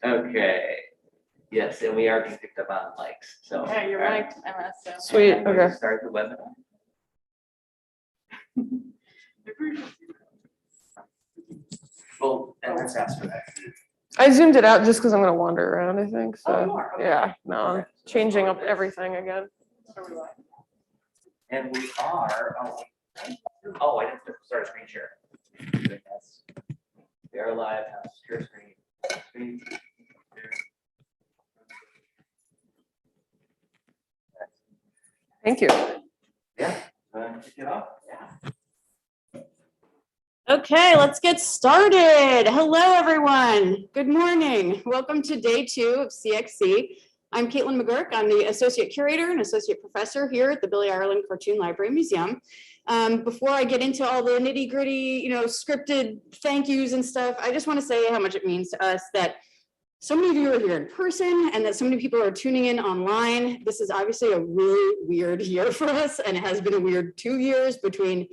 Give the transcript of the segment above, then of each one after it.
Okay. Yes, and we are being picked up on mics. So Yeah, you're mic'd, MS. So. Sweet. and we're gonna Okay. start the webinar. Well, and let's ask for that. I zoomed it out just because I'm going to wander around, I think. So, Oh, you are? Okay. yeah, no, I'm Okay. changing up everything again. And we are. Oh, I didn't start a screen share. Yes. We are live. Share screen. Thank you. Yeah. Kick it off. Yeah. Okay, let's get started. Hello, everyone. Good morning. Welcome to day 2 of CXC. I'm Caitlin McGurk. I'm the Associate Curator and Associate Professor here at the Billy Ireland Cartoon Library Museum. Before I get into all the nitty gritty, scripted thank yous and stuff, I just want to say how much it means to us that so many of you are here in person and that so many people are tuning in online. This is obviously a really weird year for us, and it has been a weird 2 years between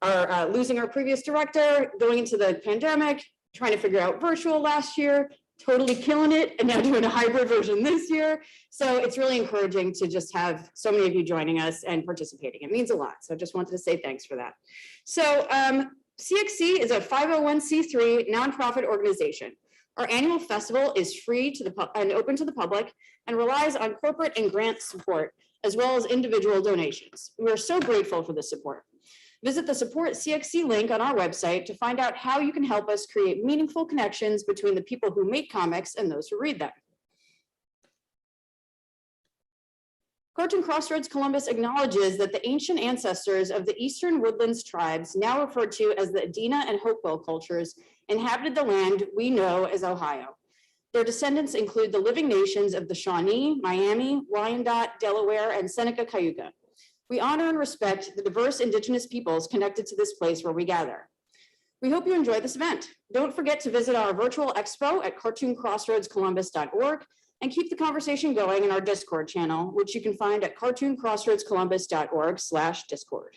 our losing our previous director, going into the pandemic, trying to figure out virtual last year, totally killing it, and now doing a hybrid version this year. So it's really encouraging to just have so many of you joining us and participating. It means a lot. So just wanted to say thanks for that. So CXC is a 501c3 nonprofit organization. Our annual festival is free to the and open to the public and relies on corporate and grant support, as well as individual donations. We are so grateful for this support. Visit the Support CXC link on our website to find out how you can help us create meaningful connections between the people who make comics and those who read them. Cartoon Crossroads Columbus acknowledges that the ancient ancestors of the Eastern Woodlands tribes, now referred to as the Adena and Hopewell cultures, inhabited the land we know as Ohio. Their descendants include the living nations of the Shawnee, Miami, Wyandotte, Delaware, and Seneca Cayuga. We honor and respect the diverse Indigenous peoples connected to this place where we gather. We hope you enjoy this event. Don't forget to visit our virtual expo at cartooncrossroadscolumbus.org and keep the conversation going in our Discord channel, which you can find at cartooncrossroadscolumbus.org/discord.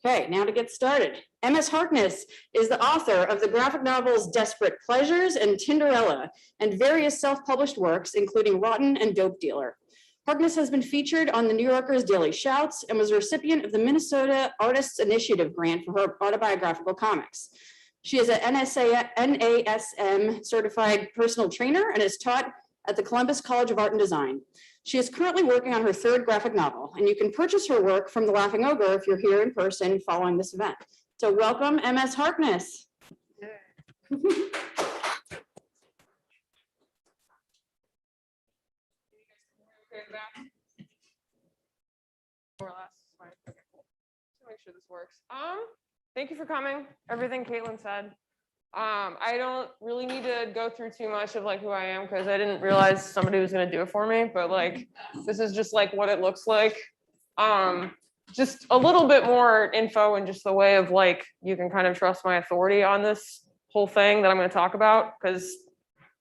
Okay, now to get started. MS Harkness is the author of the graphic novels Desperate Pleasures and Tinderella, and various self-published works, including Rotten and Dope Dealer. Harkness has been featured on the New Yorker's Daily Shouts and was a recipient of the Minnesota Artists Initiative grant for her autobiographical comics. She is a NASM certified personal trainer and is taught at the Columbus College of Art and Design. She is currently working on her 3rd graphic novel, and you can purchase her work from the Laughing Ogre if you're here in person following this event. So welcome, MS Harkness. More or less. Fine. Okay, cool. So make sure this works. Thank you for coming. Everything Caitlin said. I don't really need to go through too much of like who I am because I didn't realize somebody was gonna do it for me. But like, this is just like what it looks like. Just a little bit more info and just the way of like you can kind of trust my authority on this whole thing that I'm going to talk about, because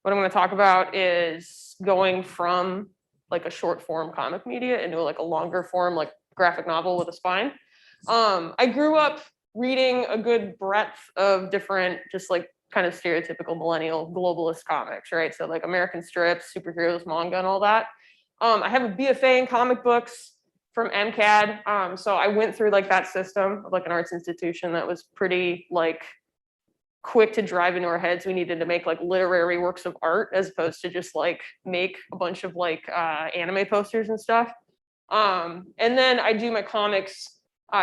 what I'm going to talk about is going from like a short form comic media into like a longer form like graphic novel with a spine. I grew up reading a good breadth of different just like kind of stereotypical millennial globalist comics, right? So like American strips, superheroes, manga, and all that. I have a BFA in comic books from MCAD. So I went through like that system of like an arts institution that was pretty like quick to drive into our heads. We needed to make like literary works of art as opposed to just like make a bunch of like anime posters and stuff. And then I do my comics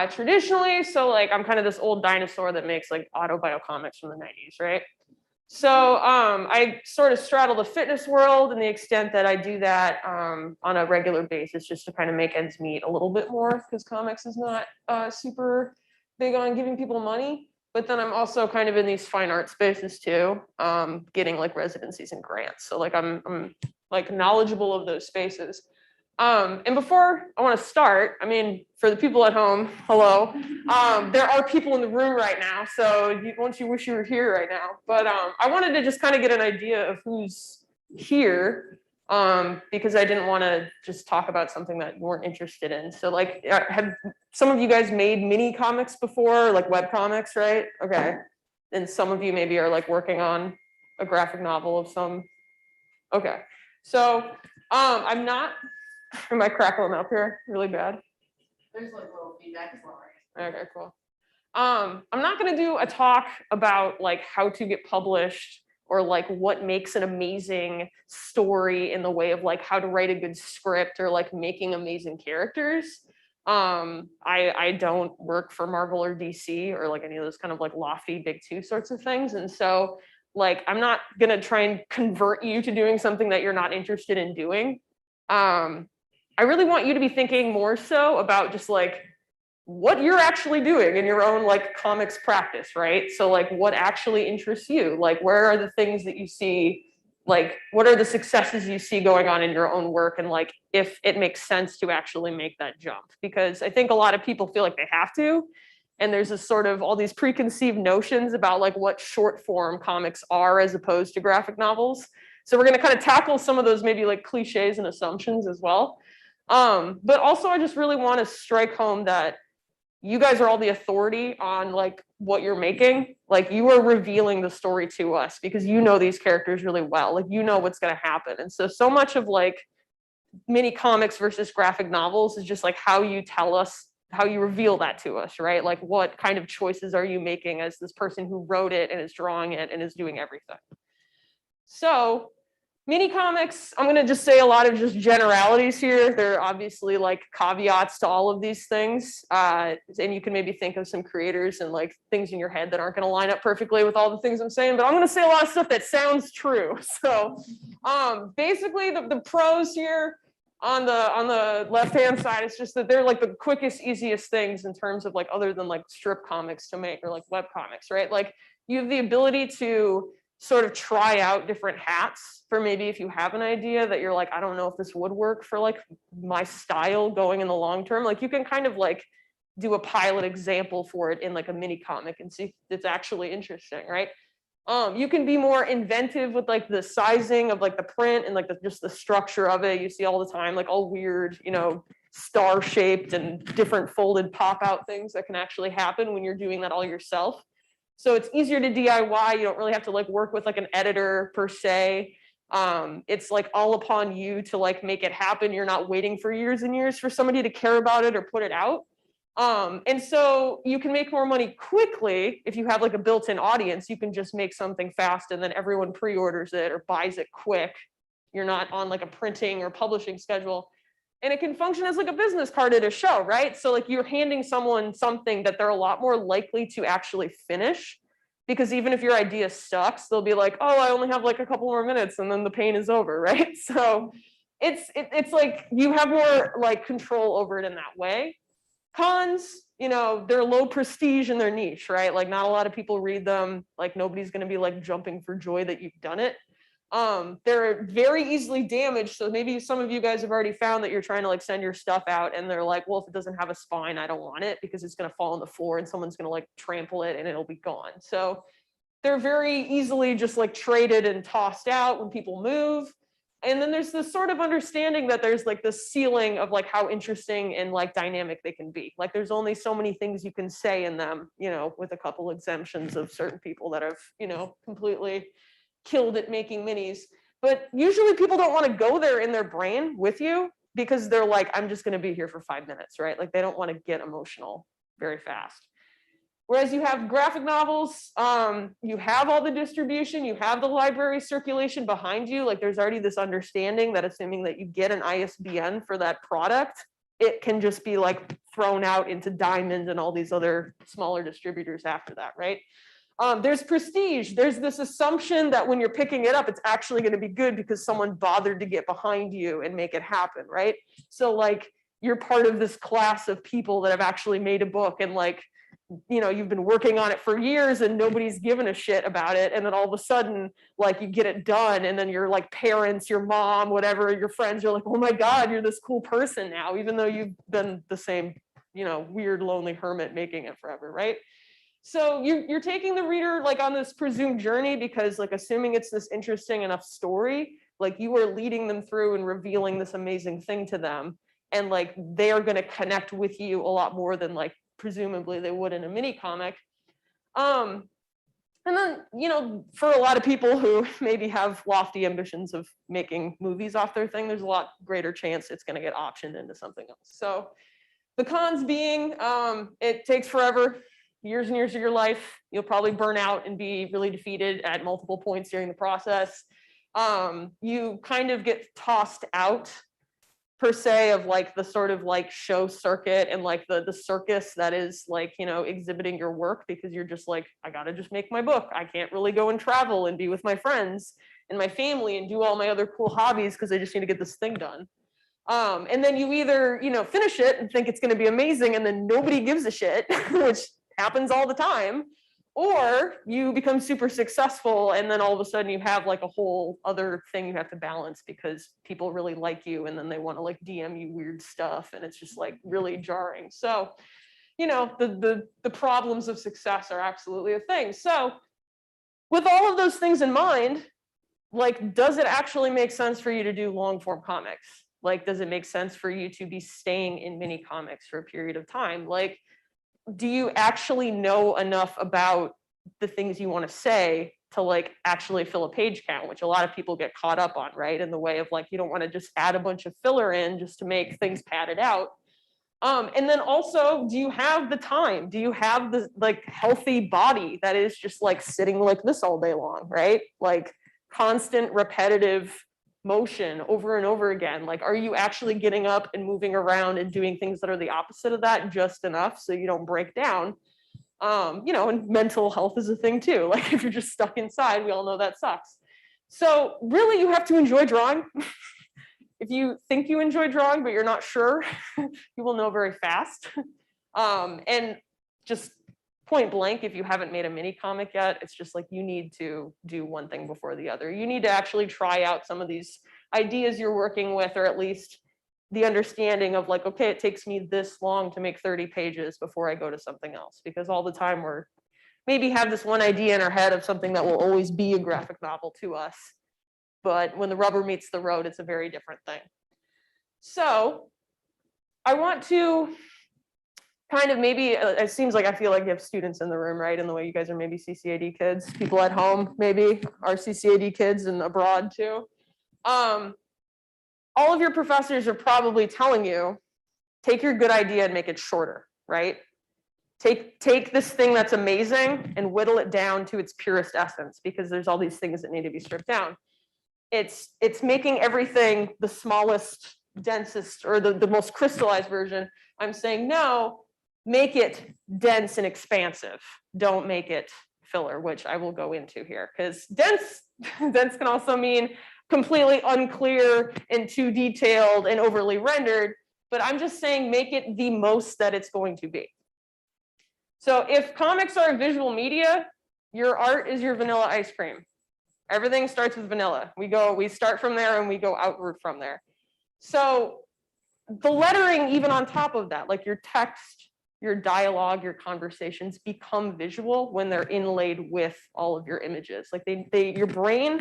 traditionally. So like I'm kind of this old dinosaur that makes like autobiographical comics from the 90s, right? So I sort of straddle the fitness world in the extent that I do that on a regular basis just to kind of make ends meet a little bit more, because comics is not super big on giving people money. But then I'm also kind of in these fine art spaces too, getting like residencies and grants. So like I'm like knowledgeable of those spaces. And before I want to start, I mean, for the people at home, hello. There are people in the room right now, so won't you wish you were here right now? But I wanted to just kind of get an idea of who's here. because I didn't want to just talk about something that you weren't interested in. So like, have some of you guys made mini comics before, like web comics, right? Okay. And some of you maybe are like working on a graphic novel of some. Okay. So I'm not, am I crackling up here really bad? There's like little feedback as well, right? Okay, cool. I'm not going to do a talk about like how to get published or like what makes an amazing story in the way of like how to write a good script or like making amazing characters. I don't work for Marvel or DC or like any of those kind of like lofty big two sorts of things. And so like, I'm not going to try and convert you to doing something that you're not interested in doing. I really want you to be thinking more so about just like, what you're actually doing in your own like comics practice, right? So like what actually interests you? Like where are the things that you see, like what are the successes you see going on in your own work, and like if it makes sense to actually make that jump? Because I think a lot of people feel like they have to, and there's this sort of all these preconceived notions about like what short form comics are as opposed to graphic novels. So we're going to kind of tackle some of those maybe like cliches and assumptions as well. But also I just really want to strike home that you guys are all the authority on like what you're making. Like you are revealing the story to us because you know these characters really well. Like you know what's going to happen. And so much of like mini comics versus graphic novels is just like how you tell us, how you reveal that to us, right? Like what kind of choices are you making as this person who wrote it and is drawing it and is doing everything. So mini comics, I'm going to just say a lot of just generalities here. There are obviously like caveats to all of these things. And you can maybe think of some creators and like things in your head that aren't going to line up perfectly with all the things I'm saying, but I'm going to say a lot of stuff that sounds true. So basically the pros here on the left-hand side, it's just that they're like the quickest, easiest things in terms of like, other than like strip comics to make or like web comics, right? Like you have the ability to sort of try out different hats for maybe if you have an idea that you're like, I don't know if this would work for like my style going in the long term. Like you can kind of like do a pilot example for it in like a mini comic and see if it's actually interesting, right? You can be more inventive with like the sizing of like the print and like just the structure of it. You see all the time, like all weird, you know, star shaped and different folded pop out things that can actually happen when you're doing that all yourself. So it's easier to DIY. You don't really have to like work with like an editor per se. It's like all upon you to like make it happen. You're not waiting for years and years for somebody to care about it or put it out. And so you can make more money quickly if you have like a built-in audience. You can just make something fast and then everyone pre-orders it or buys it quick. You're not on like a printing or publishing schedule. And it can function as like a business card at a show, right? So like you're handing someone something that they're a lot more likely to actually finish, because even if your idea sucks, they'll be like, oh, I only have like a couple more minutes and then the pain is over, right? So it's like you have more like control over it in that way. Cons, you know, they're low prestige in their niche, right? Like not a lot of people read them. Like nobody's going to be like jumping for joy that you've done it. They're very easily damaged. So maybe some of you guys have already found that you're trying to like send your stuff out and they're like, well, if it doesn't have a spine, I don't want it because it's going to fall on the floor and someone's going to like trample it and it'll be gone. So they're very easily just like traded and tossed out when people move. And then there's this sort of understanding that there's like this ceiling of like how interesting and like dynamic they can be. Like there's only so many things you can say in them, you know, with a couple exemptions of certain people that have, you know, completely killed at making minis. But usually people don't want to go there in their brain with you because they're like, I'm just going to be here for 5 minutes, right? Like they don't want to get emotional very fast. Whereas you have graphic novels, you have all the distribution, you have the library circulation behind you. Like there's already this understanding that assuming that you get an ISBN for that product, it can just be like thrown out into Diamond and all these other smaller distributors after that, right? There's prestige. There's this assumption that when you're picking it up, it's actually going to be good because someone bothered to get behind you and make it happen, right? So like you're part of this class of people that have actually made a book and like, you know, you've been working on it for years and nobody's given a shit about it. And then all of a sudden, like you get it done and then your like parents, your mom, whatever, your friends, you're like, oh my God, you're this cool person now, even though you've been the same, you know, weird, lonely hermit making it forever, right? So you're taking the reader like on this presumed journey because like assuming it's this interesting enough story, Like you are leading them through and revealing this amazing thing to them. And like, they are going to connect with you a lot more than like, presumably they would in a mini comic. And then, you know, for a lot of people who maybe have lofty ambitions of making movies off their thing, there's a lot greater chance it's going to get optioned into something else. So the cons being, it takes forever, years and years of your life. You'll probably burn out and be really defeated at multiple points during the process. You kind of get tossed out per se of like the sort of like show circuit and like the circus that is like, you know, exhibiting your work, because you're just like, I gotta just make my book. I can't really go and travel and be with my friends and my family and do all my other cool hobbies because I just need to get this thing done. And then you either, you know, finish it and think it's going to be amazing and then nobody gives a shit, which happens all the time, or you become super successful and then all of a sudden you have like a whole other thing you have to balance because people really like you and then they want to like DM you weird stuff and it's just like really jarring. So, you know, the problems of success are absolutely a thing. So with all of those things in mind, like, does it actually make sense for you to do long form comics? Like, does it make sense for you to be staying in mini comics for a period of time? Like, do you actually know enough about the things you want to say to like actually fill a page count, which a lot of people get caught up on, right? In the way of like, you don't want to just add a bunch of filler in just to make things padded out. And then also, do you have the time? Do you have the like healthy body that is just like sitting like this all day long, right? Like constant repetitive motion over and over again. Like, are you actually getting up and moving around and doing things that are the opposite of that just enough so you don't break down? You know, and mental health is a thing too. Like if you're just stuck inside, we all know that sucks. So really you have to enjoy drawing. If you think you enjoy drawing, but you're not sure, you will know very fast. And just point blank, if you haven't made a mini comic yet, it's just like you need to do one thing before the other. You need to actually try out some of these ideas you're working with, or at least the understanding of like, okay, it takes me this long to make 30 pages before I go to something else. Because all the time we're maybe have this one idea in our head of something that will always be a graphic novel to us. But when the rubber meets the road, it's a very different thing. So I want to kind of maybe, it seems like I feel like you have students in the room, right? In the way you guys are maybe CCAD kids, people at home maybe are CCAD kids and abroad too. All of your professors are probably telling you, take your good idea and make it shorter, right? Take this thing that's amazing and whittle it down to its purest essence, because there's all these things that need to be stripped down. It's making everything the smallest, densest, or the most crystallized version. I'm saying, no, make it dense and expansive. Don't make it filler, which I will go into here, because dense can also mean completely unclear and too detailed and overly rendered, but I'm just saying make it the most that it's going to be. So if comics are a visual media, your art is your vanilla ice cream. Everything starts with vanilla. We start from there and we go outward from there. So the lettering, even on top of that, like your text, your dialogue, your conversations become visual when they're inlaid with all of your images. Like your brain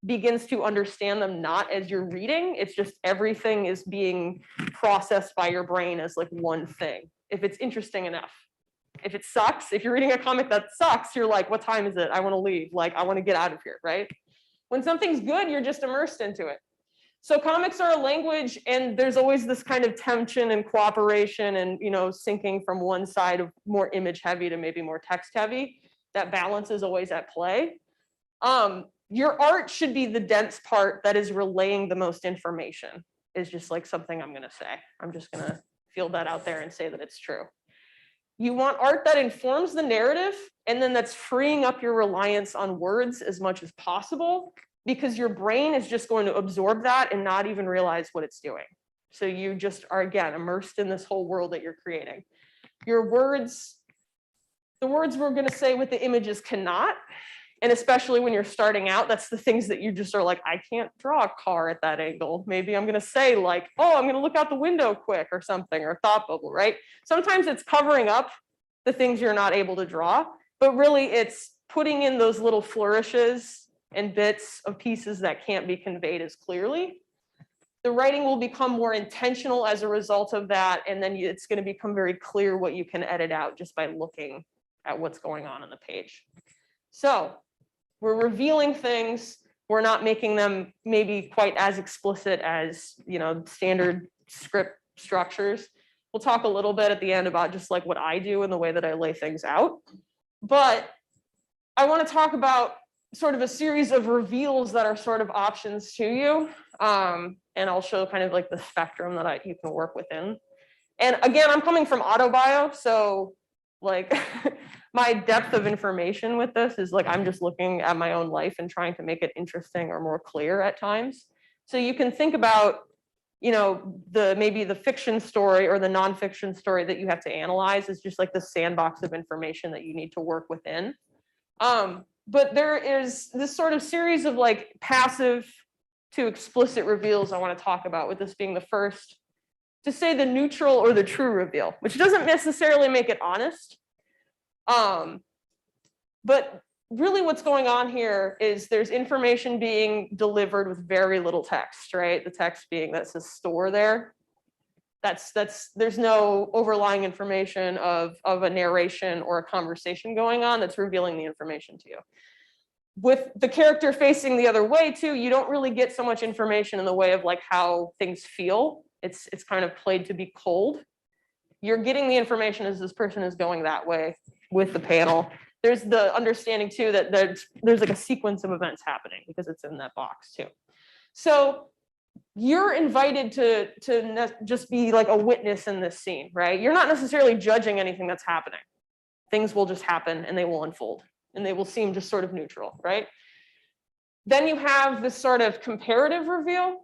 begins to understand them not as you're reading. It's just everything is being processed by your brain as like one thing, if it's interesting enough. If it sucks, if you're reading a comic that sucks, you're like, what time is it? I want to leave. Like, I want to get out of here, right? When something's good, you're just immersed into it. So comics are a language, and there's always this kind of tension and cooperation and, you know, syncing from one side of more image heavy to maybe more text heavy. That balance is always at play. Your art should be the dense part that is relaying the most information, is just like something I'm going to say. I'm just going to field that out there and say that it's true. You want art that informs the narrative, and then that's freeing up your reliance on words as much as possible, because your brain is just going to absorb that and not even realize what it's doing. So you just are, again, immersed in this whole world that you're creating. Your words, the words we're going to say with the images cannot. And especially when you're starting out, that's the things that you just are like, I can't draw a car at that angle. Maybe I'm going to say like, oh, I'm going to look out the window quick or something, or thought bubble, right? Sometimes it's covering up the things you're not able to draw, but really it's putting in those little flourishes and bits of pieces that can't be conveyed as clearly. The writing will become more intentional as a result of that, and then it's going to become very clear what you can edit out just by looking at what's going on the page. So we're revealing things. We're not making them maybe quite as explicit as, you know, standard script structures. We'll talk a little bit at the end about just like what I do and the way that I lay things out. But I want to talk about sort of a series of reveals that are sort of options to you. And I'll show kind of like the spectrum that you can work within. And again, I'm coming from autobio, so like my depth of information with this is like I'm just looking at my own life and trying to make it interesting or more clear at times. So you can think about, you know, maybe the fiction story or the nonfiction story that you have to analyze is just like the sandbox of information that you need to work within. But there is this sort of series of like passive to explicit reveals I want to talk about, with this being the first, to say the neutral or the true reveal, which doesn't necessarily make it honest. But really what's going on here is there's information being delivered with very little text, right? The text being that says store there. There's no overlying information of a narration or a conversation going on that's revealing the information to you. With the character facing the other way too, you don't really get so much information in the way of like how things feel. It's kind of played to be cold. You're getting the information as this person is going that way with the panel. There's the understanding too that there's like a sequence of events happening because it's in that box too. So you're invited to just be like a witness in this scene, right? You're not necessarily judging anything that's happening. Things will just happen and they will unfold and they will seem just sort of neutral, right? Then you have this sort of comparative reveal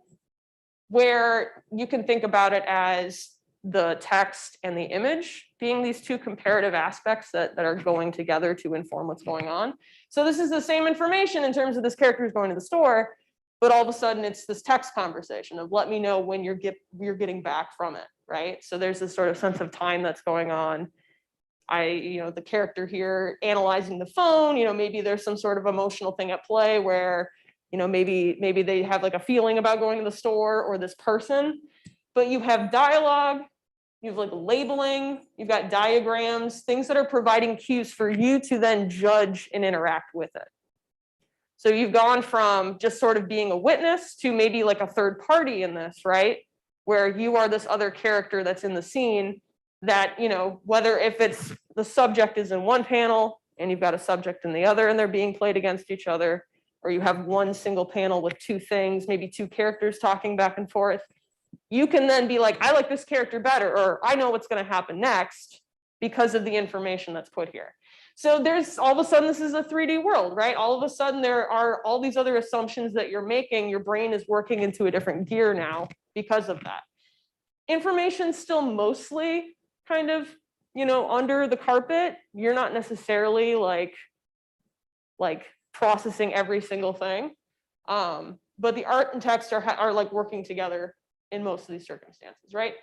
where you can think about it as the text and the image being these two comparative aspects that are going together to inform what's going on. So this is the same information in terms of this character is going to the store, but all of a sudden it's this text conversation of let me know when you're getting back from it, right? So there's this sort of sense of time that's going on. The character here analyzing the phone, maybe there's some sort of emotional thing at play where, maybe they have like a feeling about going to the store or this person, but you have dialogue, you have like labeling, you've got diagrams, things that are providing cues for you to then judge and interact with it. So you've gone from just sort of being a witness to maybe like a third party in this, right? Where you are this other character that's in the scene that, whether if it's the subject is in one panel and you've got a subject in the other and they're being played against each other, or you have one single panel with two things, maybe two characters talking back and forth, you can then be like, I like this character better, or I know what's going to happen next because of the information that's put here. So there's all of a sudden, this is a 3D world, right? All of a sudden, there are all these other assumptions that you're making. Your brain is working into a different gear now because of that. Information's still mostly kind of, under the carpet. You're not necessarily like processing every single thing. But the art and text are like working together in most of these circumstances, right?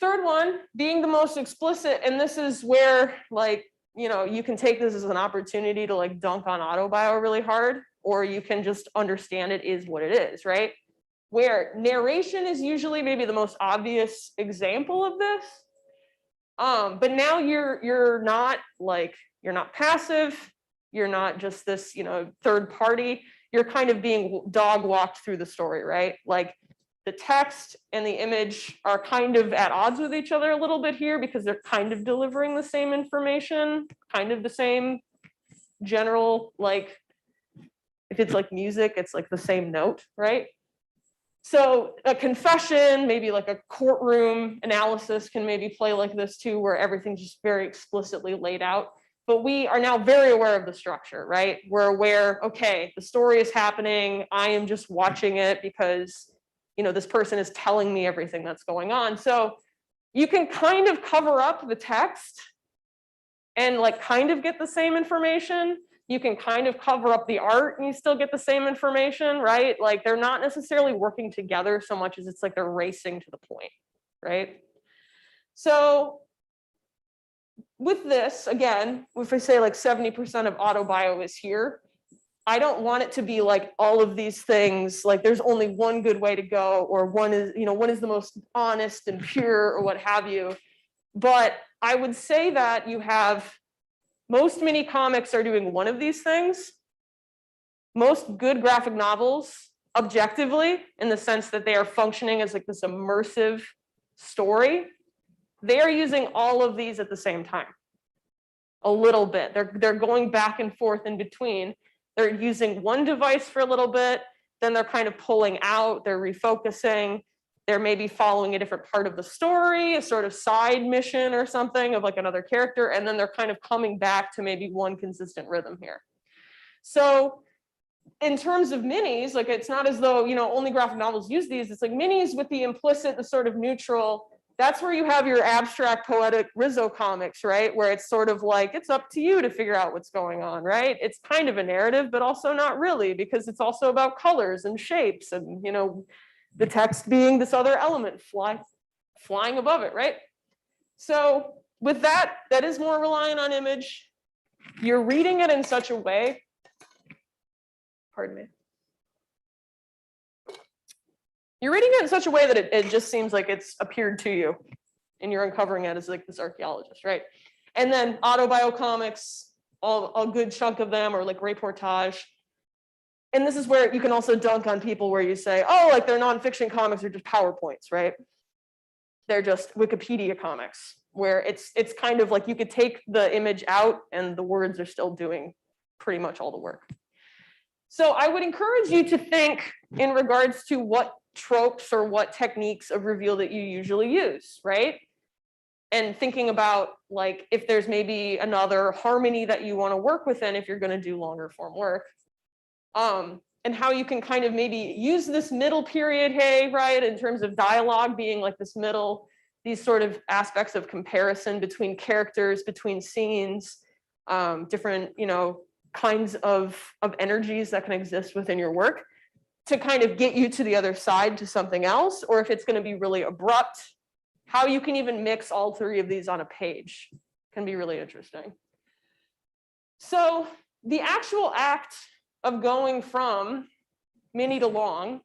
Third one, being the most explicit, and this is where you can take this as an opportunity to like dunk on autobio really hard, or you can just understand it is what it is, right? Where narration is usually maybe the most obvious example of this. But now you're not passive, you're not just this, third party, you're kind of being dog walked through the story, right? Like the text and the image are kind of at odds with each other a little bit here because they're kind of delivering the same information, kind of the same general, like if it's like music, it's like the same note, right? So a confession, maybe like a courtroom analysis can maybe play like this too, where everything's just very explicitly laid out. But we are now very aware of the structure, right? We're aware, okay, the story is happening. I am just watching it because, this person is telling me everything that's going on. So you can kind of cover up the text and like kind of get the same information. You can kind of cover up the art and you still get the same information, right? Like they're not necessarily working together so much as it's like they're racing to the point, right? So with this, again, if I say like 70% of autobio is here, I don't want it to be like all of these things, like there's only one good way to go, or one is the most honest and pure, or what have you. But I would say that you have, most mini comics are doing one of these things. Most good graphic novels, objectively, in the sense that they are functioning as like this immersive story, they are using all of these at the same time. A little bit. They're going back and forth in between. They're using one device for a little bit, then they're kind of pulling out, they're refocusing, they're maybe following a different part of the story, a sort of side mission or something of like another character, and then they're kind of coming back to maybe one consistent rhythm here. So in terms of minis, like it's not as though, only graphic novels use these. It's like minis with the implicit, the sort of neutral. That's where you have your abstract poetic Rizzo comics, right? Where it's sort of like, it's up to you to figure out what's going on, right? It's kind of a narrative, but also not really, because it's also about colors and shapes and, the text being this other element flying above it, right? So with that, that is more reliant on image. You're reading it in such a way, pardon me. You're reading it in such a way that it just seems like it's appeared to you and you're uncovering it as like this archaeologist, right? And then autobio comics, a good chunk of them are like reportage. And this is where you can also dunk on people where you say, oh, like their nonfiction comics are just PowerPoints, right? They're just Wikipedia comics, where it's kind of like you could take the image out and the words are still doing pretty much all the work. So I would encourage you to think in regards to what tropes or what techniques of reveal that you usually use, right? And thinking about like if there's maybe another harmony that you want to work within if you're going to do longer form work. And how you can kind of maybe use this middle period, hey, right, in terms of dialogue being like this middle, these sort of aspects of comparison between characters, between scenes, different, kinds of energies that can exist within your work to kind of get you to the other side to something else, or if it's going to be really abrupt, how you can even mix all three of these on a page can be really interesting. So the actual act of going from mini to long,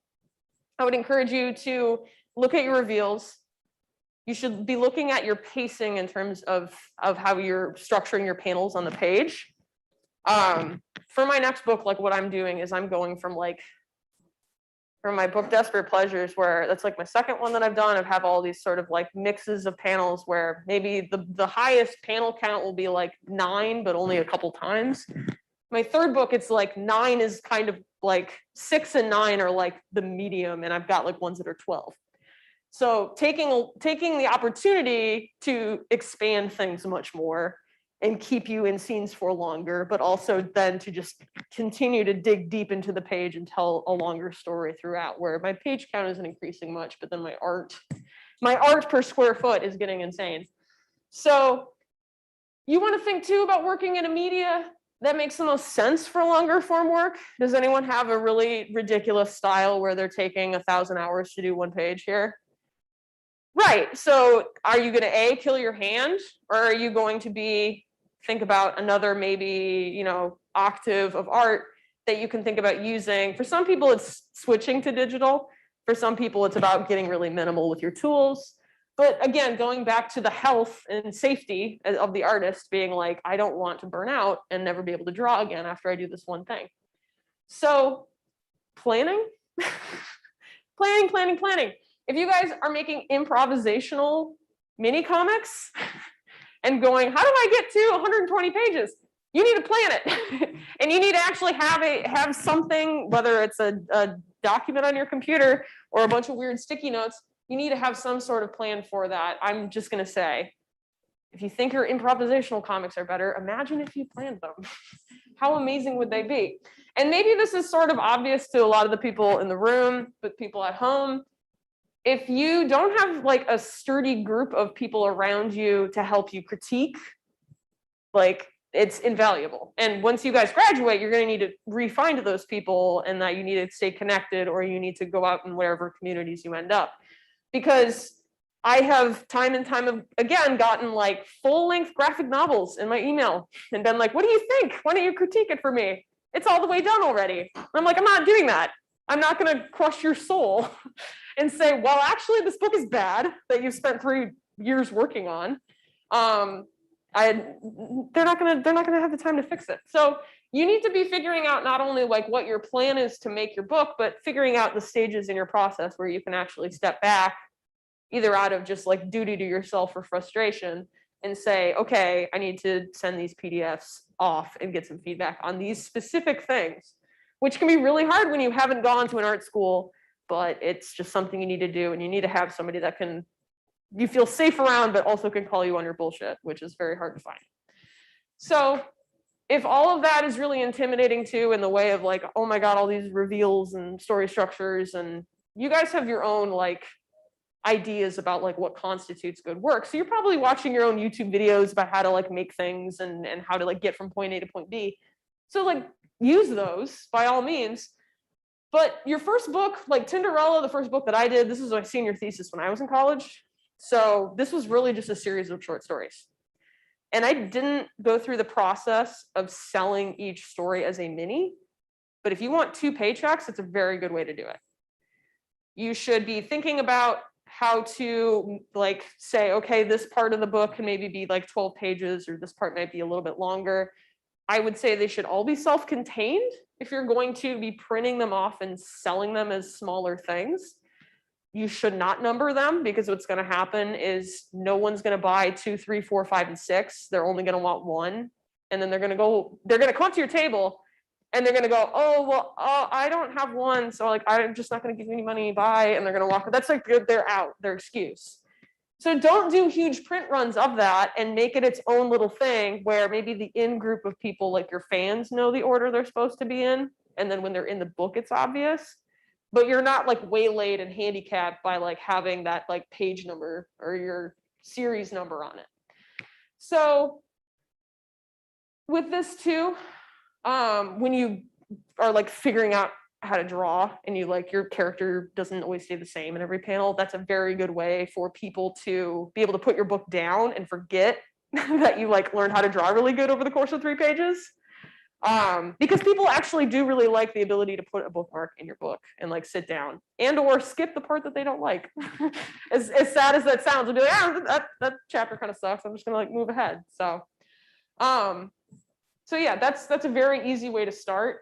I would encourage you to look at your reveals. You should be looking at your pacing in terms of how you're structuring your panels on the page. For my next book, like what I'm doing is I'm going from my book Desperate Pleasures, where that's like my second one that I've done. I have all these sort of like mixes of panels where maybe the highest panel count will be like 9, but only a couple times. My third book, it's like 9 is kind of like 6 and 9 are like the medium, and I've got like ones that are 12. So taking the opportunity to expand things much more and keep you in scenes for longer, but also then to just continue to dig deep into the page and tell a longer story throughout, where my page count isn't increasing much, but then my art per square foot is getting insane. So you want to think too about working in a media that makes the most sense for longer form work. Does anyone have a really ridiculous style where they're taking 1,000 hours to do one page here? Right, so are you going to kill your hand, or are you going to think about another maybe, octave of art that you can think about using? For some people, it's switching to digital. For some people, it's about getting really minimal with your tools. But again, going back to the health and safety of the artist being like, I don't want to burn out and never be able to draw again after I do this one thing. So planning, planning. If you guys are making improvisational mini comics and going, how do I get to 120 pages? You need to plan it. And you need to actually have something, whether it's a document on your computer or a bunch of weird sticky notes, you need to have some sort of plan for that. I'm just going to say, if you think your improvisational comics are better, imagine if you planned them. How amazing would they be? And maybe this is sort of obvious to a lot of the people in the room, but people at home. If you don't have like a sturdy group of people around you to help you critique, like it's invaluable. And once you guys graduate, you're going to need to re-find those people, and that you need to stay connected, or you need to go out in wherever communities you end up. Because I have time and time again gotten like full-length graphic novels in my email and been like, what do you think? Why don't you critique it for me? it's all the way done already. And I'm like, I'm not doing that. I'm not going to crush your soul and say, well, actually, this book is bad that you've spent 3 years working on. They're not going to have the time to fix it. So you need to be figuring out not only like what your plan is to make your book, but figuring out the stages in your process where you can actually step back, either out of just like duty to yourself or frustration, and say, okay, I need to send these PDFs off and get some feedback on these specific things, which can be really hard when you haven't gone to an art school, but it's just something you need to do. And you need to have somebody that you feel safe around, but also can call you on your bullshit, which is very hard to find. So if all of that is really intimidating too, in the way of like, oh my God, all these reveals and story structures, and you guys have your own like ideas about like what constitutes good work. So you're probably watching your own YouTube videos about how to like make things and how to like get from point A to point B. So like use those by all means. But your first book, like Tinderella, the first book that I did, this was my senior thesis when I was in college. So this was really just a series of short stories. And I didn't go through the process of selling each story as a mini. But if you want 2 paychecks, it's a very good way to do it. You should be thinking about how to like say, okay, this part of the book can maybe be like 12 pages, or this part might be a little bit longer. I would say they should all be self-contained if you're going to be printing them off and selling them as smaller things. You should not number them, because what's going to happen is no one's going to buy 2, 3, 4, 5, and 6. They're only going to want 1. And then they're going to come to your table and they're going to go, oh, well, I don't have 1. So like, I'm just not going to give you any money, bye. And they're going to walk. That's like, they're out, their excuse. So don't do huge print runs of that and make it its own little thing where maybe the in-group of people, like your fans, know the order they're supposed to be in. And then when they're in the book, it's obvious. But you're not like waylaid and handicapped by like having that like page number or your series number on it. So with this too, when you are like figuring out how to draw and you like your character doesn't always stay the same in every panel, that's a very good way for people to be able to put your book down and forget that you like learned how to draw really good over the course of 3 pages. Because people actually do really like the ability to put a bookmark in your book and like sit down and or skip the part that they don't like. as sad as that sounds, they'll be like, that chapter kind of sucks, I'm just gonna like move ahead. So yeah, that's a very easy way to start.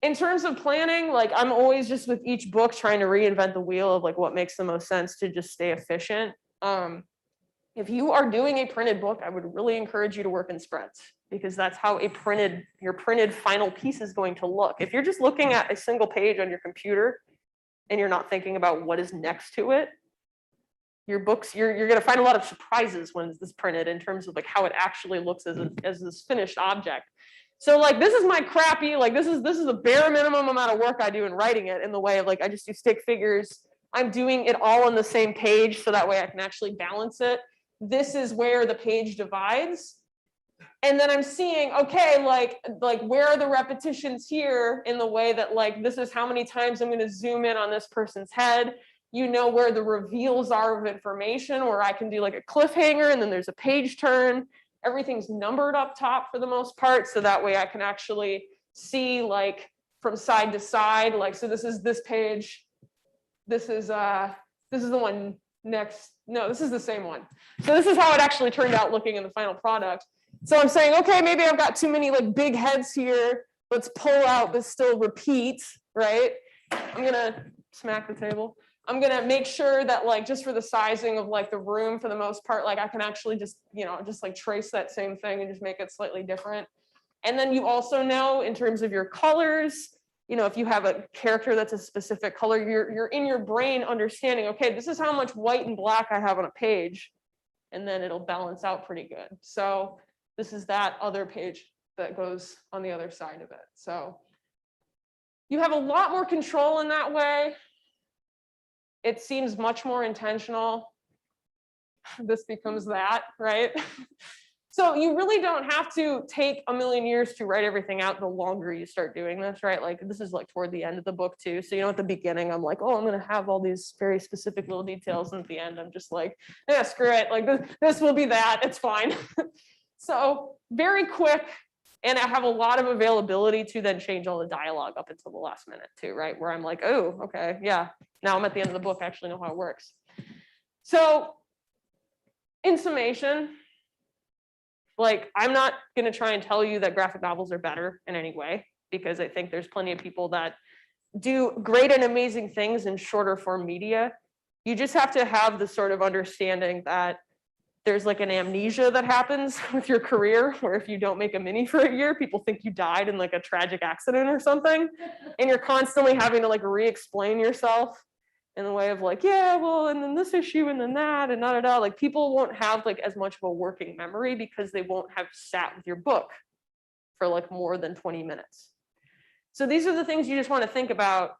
In terms of planning, like I'm always just with each book trying to reinvent the wheel of like what makes the most sense to just stay efficient. If you are doing a printed book, I would really encourage you to work in spreads, because that's how your printed final piece is going to look. If you're just looking at a single page on your computer and you're not thinking about what is next to it, your books, you're going to find a lot of surprises when it's printed in terms of like how it actually looks as this finished object. So like this is my crappy, like this is the bare minimum amount of work I do in writing it, in the way of like I just do stick figures. I'm doing it all on the same page so that way I can actually balance it. This is where the page divides. And then I'm seeing, okay, like where are the repetitions here, in the way that like this is how many times I'm going to zoom in on this person's head. You know where the reveals are of information, where I can do like a cliffhanger and then there's a page turn. Everything's numbered up top for the most part, so that way I can actually see like from side to side. Like, so this is this page. This is the one next. No, this is the same one. So this is how it actually turned out looking in the final product. So I'm saying, okay, maybe I've got too many like big heads here. Let's pull out, but still repeat, right? I'm gonna smack the table. I'm gonna make sure that like just for the sizing of like the room, for the most part, like I can actually just, just like trace that same thing and just make it slightly different. And then you also know in terms of your colors, if you have a character that's a specific color, you're in your brain understanding, okay, this is how much white and black I have on a page, and then it'll balance out pretty good. So this is that other page that goes on the other side of it. So you have a lot more control in that way. It seems much more intentional. This becomes that, right? So you really don't have to take a million years to write everything out the longer you start doing this, right? Like this is like toward the end of the book too. So at the beginning, I'm like, oh, I'm gonna have all these very specific little details. And at the end, I'm just like, yeah, screw it. Like this will be that, it's fine. So very quick And I have a lot of availability to then change all the dialogue up until the last minute too, right? Where I'm like, oh, okay, yeah, now I'm at the end of the book, I actually know how it works. So in summation, like, I'm not going to try and tell you that graphic novels are better in any way, because I think there's plenty of people that do great and amazing things in shorter form media. You just have to have the sort of understanding that there's like an amnesia that happens with your career, where if you don't make a mini for a year, people think you died in like a tragic accident or something. And you're constantly having to like re-explain yourself in the way of like, yeah, well, and then this issue and then that and da. Like, people won't have like as much of a working memory because they won't have sat with your book for like more than 20 minutes. So these are the things you just want to think about,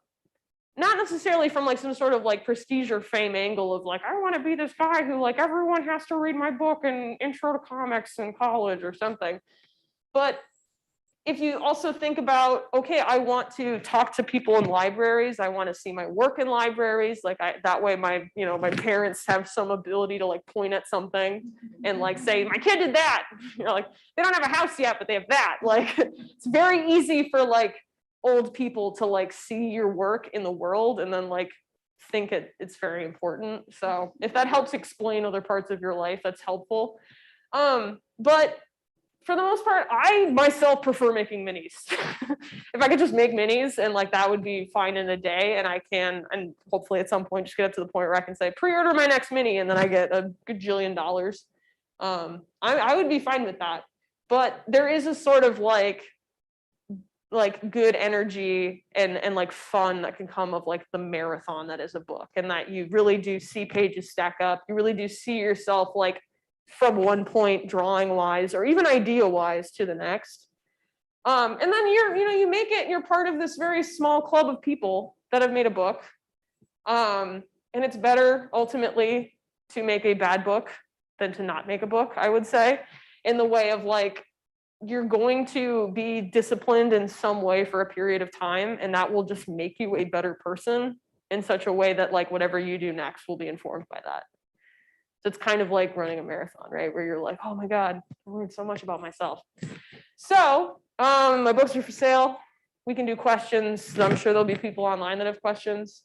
not necessarily from like some sort of like prestige or fame angle of like, I want to be this guy who like everyone has to read my book and intro to comics in college or something. But if you also think about, okay, I want to talk to people in libraries, I want to see my work in libraries, like that way my, you know, my parents have some ability to like point at something and like say, my kid did that. You know, like they don't have a house yet, but they have that. Like, it's very easy for like old people to like see your work in the world and then like think it's very important. So if that helps explain other parts of your life, that's helpful. But for the most part, I myself prefer making minis. If I could just make minis and like that would be fine in a day, and I can, and hopefully at some point just get up to the point where I can say pre-order my next mini and then I get a gajillion dollars. I would be fine with that. But there is a sort of like good energy and like fun that can come of like the marathon that is a book, and that you really do see pages stack up. You really do see yourself like from one point drawing wise or even idea wise to the next. And then you make it, you're part of this very small club of people that have made a book. And it's better ultimately to make a bad book than to not make a book, I would say, in the way of like, you're going to be disciplined in some way for a period of time, and that will just make you a better person in such a way that like whatever you do next will be informed by that. So it's kind of like running a marathon, right? Where you're like, oh my God, I learned so much about myself. So my books are for sale. We can do questions. I'm sure there'll be people online that have questions.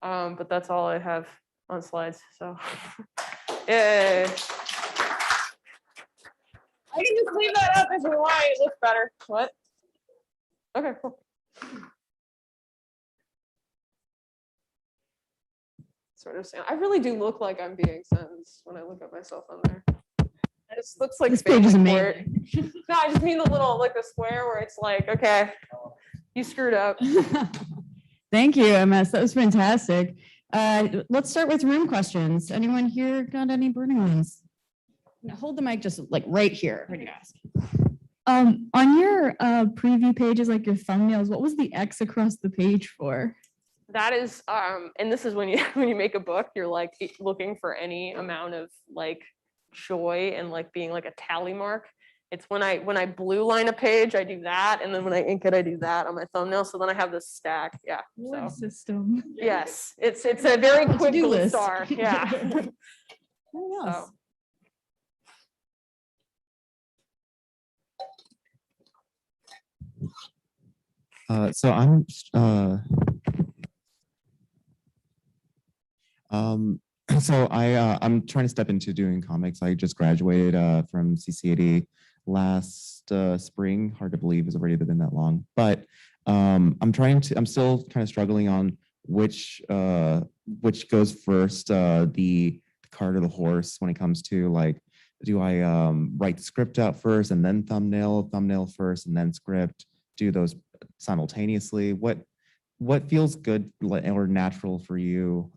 But that's all I have on slides. So yay. I can just leave that up if you want. It looks better. What? Okay, cool. Sort of saying, I really do look like I'm being sentenced when I look at myself on there. It just looks like This page is spatial court. amazing. No, I just mean the little, like the square where it's like, okay, you screwed up. Thank you, MS. That was fantastic. Let's start with room questions. Anyone here got any burning ones? Hold the mic just like right here when you ask. On your preview pages, like your thumbnails, what was the X across the page for? That is, and this is when you make a book, you're like looking for any amount of like joy and like being like a tally mark. It's when I blue line a page, I do that, and then when I ink it, I do that on my thumbnail. So then I have this stack. Yeah. Word So system. yes, it's a very quick To-do list. star. Yeah. What else? So I'm trying to step into doing comics. I just graduated from CCAD last spring. Hard to believe it's already been that long, but I'm still kind of struggling on which goes first, the cart or the horse when it comes to like, do I write the script out first and then thumbnail first and then script, do those simultaneously? What feels good or natural for you?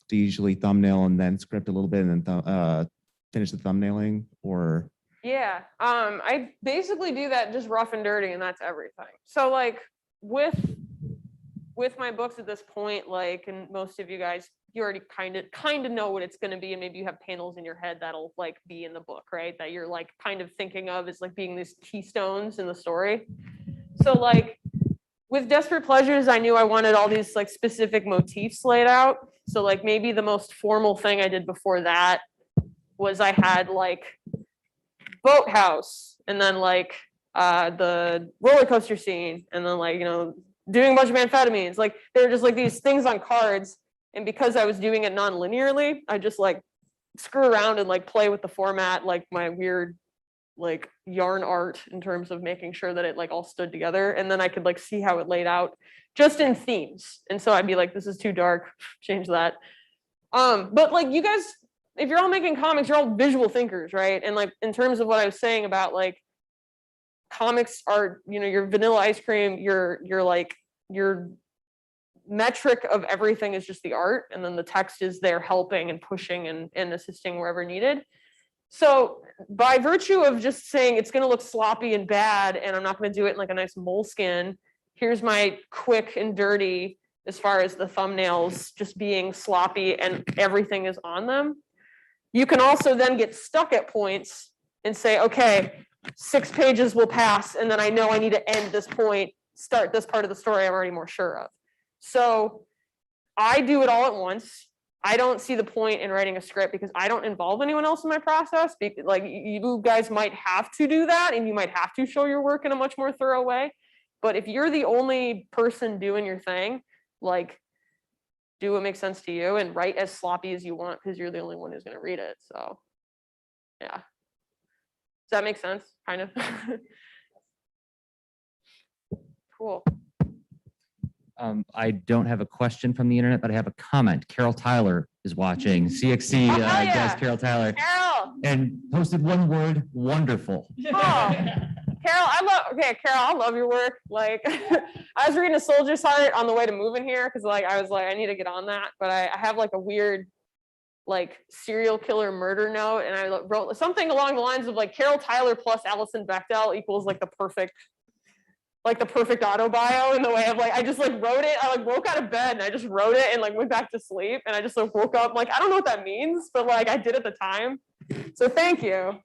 Do you usually thumbnail and then script a little bit and then finish the thumbnailing, or? Yeah, I basically do that just rough and dirty, and that's everything. So like with my books at this point, like, and most of you guys, you already kind of know what it's going to be, and maybe you have panels in your head that'll like be in the book, right? That you're like kind of thinking of as like being these keystones in the story. So like with Desperate Pleasures, I knew I wanted all these like specific motifs laid out. So like maybe the most formal thing I did before that was I had like boathouse, and then like the roller coaster scene, and then like, doing a bunch of amphetamines. Like they're just like these things on cards. And because I was doing it non-linearly, I just like screw around and like play with the format, like my weird like yarn art in terms of making sure that it like all stood together. And then I could like see how it laid out just in themes. And so I'd be like, this is too dark, change that. But like you guys, if you're all making comics, you're all visual thinkers, right? And like in terms of what I was saying about like comics are, your vanilla ice cream, your metric of everything is just the art, and then the text is there helping and pushing and assisting wherever needed. So by virtue of just saying it's going to look sloppy and bad and I'm not going to do it in like a nice moleskin, here's my quick and dirty as far as the thumbnails just being sloppy and everything is on them. You can also then get stuck at points and say, okay, 6 pages will pass and then I know I need to end this point, start this part of the story I'm already more sure of. So I do it all at once. I don't see the point in writing a script because I don't involve anyone else in my process. Like you guys might have to do that and you might have to show your work in a much more thorough way. But if you're the only person doing your thing, like do what makes sense to you and write as sloppy as you want because you're the only one who's going to read it. So yeah. Does that make sense? Kind of. Cool. I don't have a question from the internet, but I have a comment. Carol Tyler is watching. CXC Oh, hell yeah. guest Carol Tyler. Carol. And posted one word, wonderful. Oh. Carol, I love your work. Like I was reading A Soldier's Heart on the way to moving here because like I was like, I need to get on that. But I have like a weird like serial killer murder note. And I wrote something along the lines of like Carol Tyler plus Alison Bechdel equals like the perfect auto bio in the way of like, I just like wrote it. I like woke out of bed and I just wrote it and like went back to sleep. And I just like woke up like, I don't know what that means, but like I did at the time. So thank you.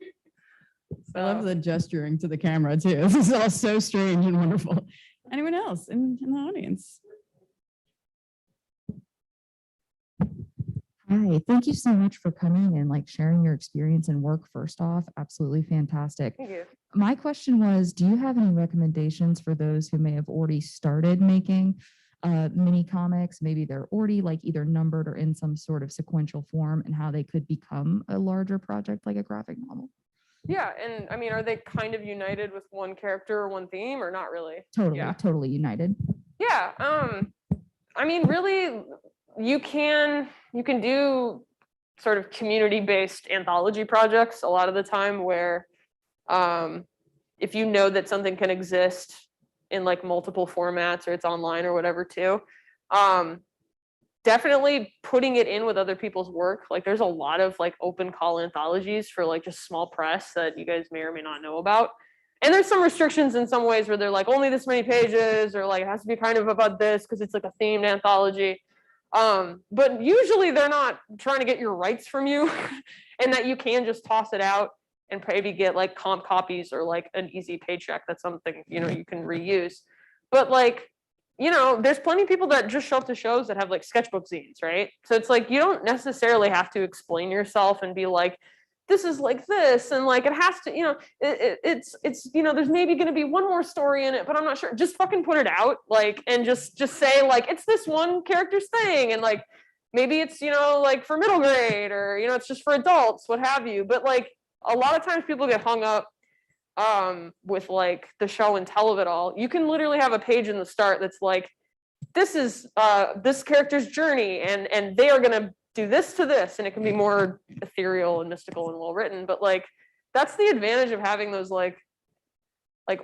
I love the gesturing to the camera too. This is all so strange and wonderful. Anyone else in the audience? Hi, thank you so much for coming and like sharing your experience and work. First off, absolutely fantastic. Thank you. My question was, do you have any recommendations for those who may have already started making mini comics? Maybe they're already like either numbered or in some sort of sequential form, and how they could become a larger project like a graphic novel? Yeah, and I mean, are they kind of united with one character or one theme or not really? Totally united. Yeah, I mean, really, you can do sort of community-based anthology projects a lot of the time where if you know that something can exist in like multiple formats or it's online or whatever too, definitely putting it in with other people's work. Like there's a lot of like open call anthologies for like just small press that you guys may or may not know about. And there's some restrictions in some ways where they're like only this many pages or like it has to be kind of about this because it's like a themed anthology. But usually they're not trying to get your rights from you and that you can just toss it out and maybe get like comp copies or like an easy paycheck. That's something, you can reuse. But like, there's plenty of people that just show up to shows that have like sketchbook zines, right? So it's like, you don't necessarily have to explain yourself and be like, this is like this. And like, it has to, it's there's maybe going to be one more story in it, but I'm not sure. Just fucking put it out. Like, and just say like, it's this one character's thing. And like, maybe it's, like for middle grade or, it's just for adults, what have you. But like, a lot of times people get hung up with like the show and tell of it all. You can literally have a page in the start that's like, this is this character's journey and they are going to do this to this, and it can be more ethereal and mystical and well written. But like, that's the advantage of having those like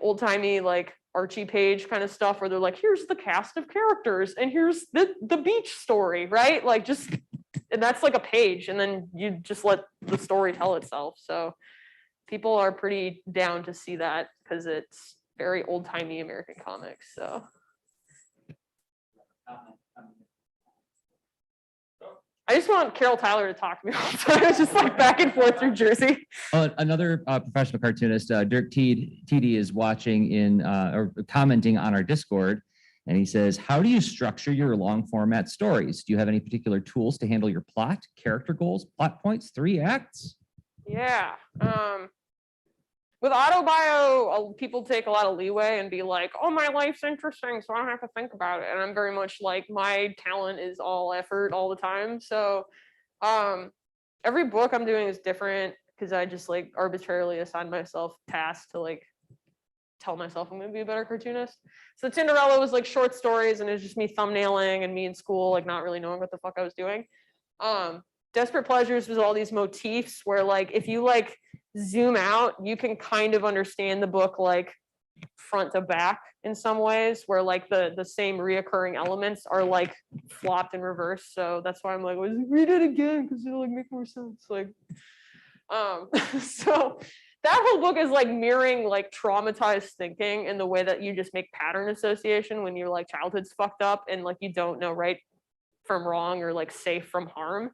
old timey like Archie page kind of stuff where they're like, here's the cast of characters and here's the beach story, right? Like just, and that's like a page, and then you just let the story tell itself. So people are pretty down to see that because it's very old timey American comics. So. I just want Carol Tyler to talk to me all the time. It's just like back and forth through Jersey. Another professional cartoonist, Dirk TD, is watching or commenting on our Discord, and he says, how do you structure your long format stories? Do you have any particular tools to handle your plot, character goals, plot points, 3 acts? Yeah. with autobio, people take a lot of leeway and be like, oh, my life's interesting, so I don't have to think about it. And I'm very much like, my talent is all effort all the time. So every book I'm doing is different because I just like arbitrarily assign myself tasks to like tell myself I'm going to be a better cartoonist. So Tinderella was like short stories, and it was just me thumbnailing and me in school, like not really knowing what the fuck I was doing. Desperate Pleasures was all these motifs where like if you like zoom out, you can kind of understand the book like front to back in some ways, where like the same reoccurring elements are like flopped in reverse. So that's why I'm like, let's read it again because it'll like make more sense. Like, so that whole book is like mirroring like traumatized thinking in the way that you just make pattern association when your like childhood's fucked up and like you don't know right from wrong or like safe from harm.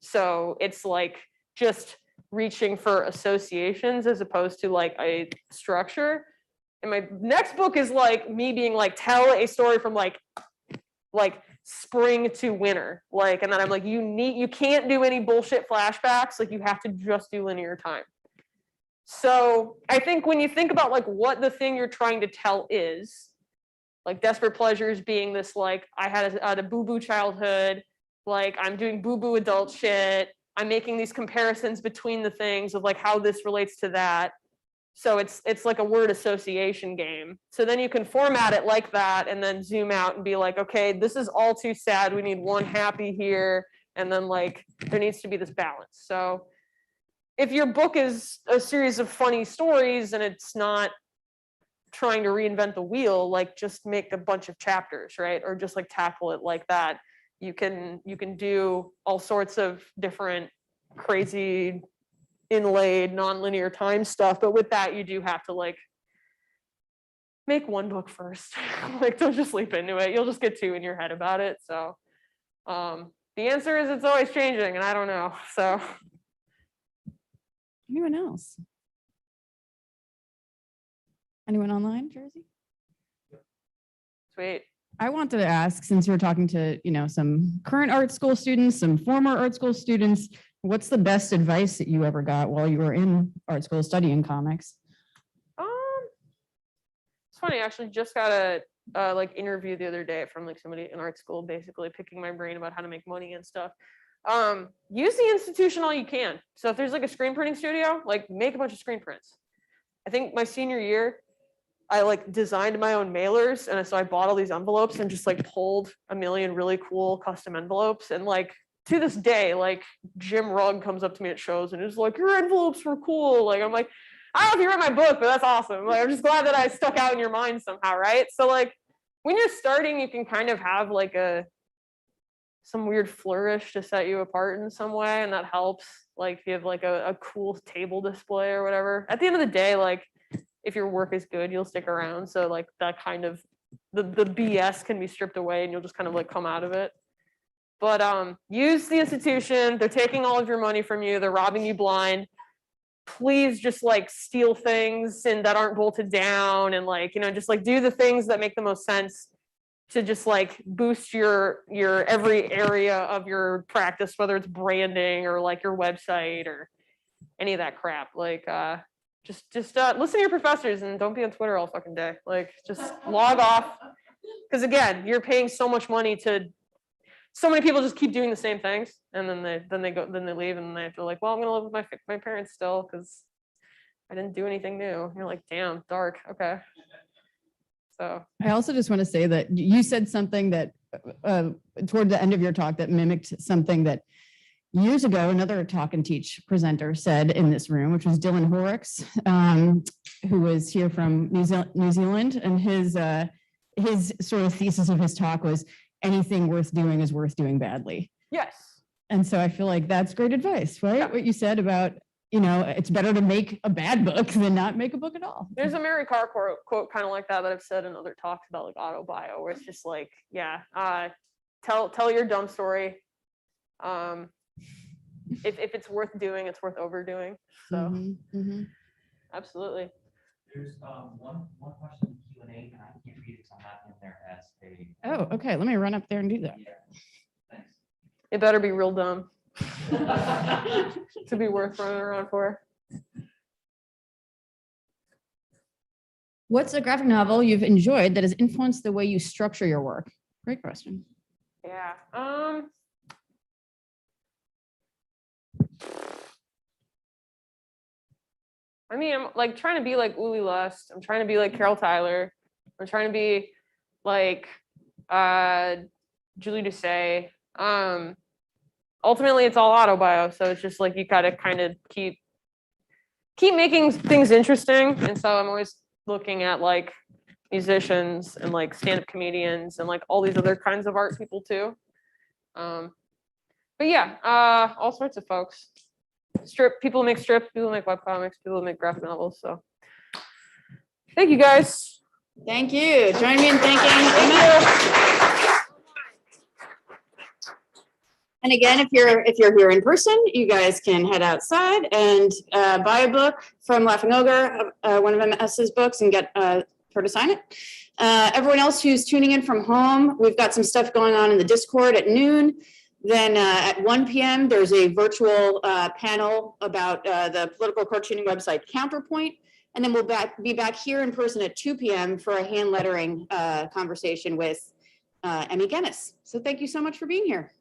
So it's like just reaching for associations as opposed to like a structure. And my next book is like me being like, tell a story from like spring to winter. Like, and then I'm like, you can't do any bullshit flashbacks. Like you have to just do linear time. So I think when you think about like what the thing you're trying to tell is, like Desperate Pleasures being this like, I had a boo-boo childhood, like I'm doing boo-boo adult shit. I'm making these comparisons between the things of like how this relates to that. So it's like a word association game. So then you can format it like that and then zoom out and be like, okay, this is all too sad. We need one happy here. And then like there needs to be this balance. So if your book is a series of funny stories and it's not trying to reinvent the wheel, like just make a bunch of chapters, right? Or just like tackle it like that. You can do all sorts of different crazy inlaid nonlinear time stuff, but with that you do have to like make one book first. Like don't just leap into it. You'll just get too in your head about it. So the answer is it's always changing and I don't know. So Anyone else? Anyone online, Jersey? sweet. I wanted to ask, since you're talking to, some current art school students, some former art school students, what's the best advice that you ever got while you were in art school studying comics? It's funny, I actually just got a like interview the other day from like somebody in art school, basically picking my brain about how to make money and stuff. Use the institution all you can. So if there's like a screen printing studio, like make a bunch of screen prints. I think my senior year, I like designed my own mailers, and so I bought all these envelopes and just like pulled a million really cool custom envelopes. And like to this day, like Jim Rugg comes up to me at shows and is like, your envelopes were cool. Like I'm like, I don't know if you read my book, but that's awesome. Like I'm just glad that I stuck out in your mind somehow, right? So like when you're starting, you can kind of have like some weird flourish to set you apart in some way, and that helps. Like if you have like a cool table display or whatever. At the end of the day, like if your work is good, you'll stick around. So like that kind of the BS can be stripped away and you'll just kind of like come out of it. But use the institution. They're taking all of your money from you. They're robbing you blind. Please just like steal things and that aren't bolted down, and like, just like do the things that make the most sense to just like boost your every area of your practice, whether it's branding or like your website or any of that crap. Like just listen to your professors and don't be on Twitter all fucking day. Like just log off, because again, you're paying so much money to so many people just keep doing the same things, and then they leave, and they have to like, well, I'm gonna live with my parents still because I didn't do anything new. And you're like, damn, dark. Okay. So I also just want to say that you said something that toward the end of your talk that mimicked something that years ago another talk and teach presenter said in this room, which was Dylan Horrocks, who was here from New Zealand, and his sort of thesis of his talk was anything worth doing is worth doing badly. yes. And so I feel like that's great advice, right? Yeah. What you said about, it's better to make a bad book than not make a book at all. There's a Mary Carr quote kind of like that I've said in other talks about like autobio, where it's just like, yeah, tell your dumb story. If it's worth doing, it's worth overdoing. So absolutely. There's one question in Q&A, and I can't read it because I'm not in there as a. Oh, okay. Let me run up there and do that. Yeah, thanks. It better be real dumb to be worth running around for. What's a graphic novel you've enjoyed that has influenced the way you structure your work? Great question. Yeah. I mean, I'm like trying to be like Uli Lust. I'm trying to be like Carol Tyler. I'm trying to be like Julie Doucet. Ultimately, it's all autobio, so it's just like you gotta kind of keep making things interesting. And so I'm always looking at like musicians and like stand-up comedians and like all these other kinds of art people too. But yeah, all sorts of folks. People make strips, people make webcomics, people make graphic novels. So thank you guys. Thank you. Join me in thanking Emma. And again, if you're here in person, you guys can head outside and buy a book from Laughing Ogre, one of MS's books, and get her to sign it. Everyone else who's tuning in from home, we've got some stuff going on in the Discord at noon. Then at 1 p.m., there's a virtual panel about the political cartooning website Counterpoint. And then we'll be back here in person at 2 p.m. for a hand lettering conversation with Emmy Guinness. So thank you so much for being here.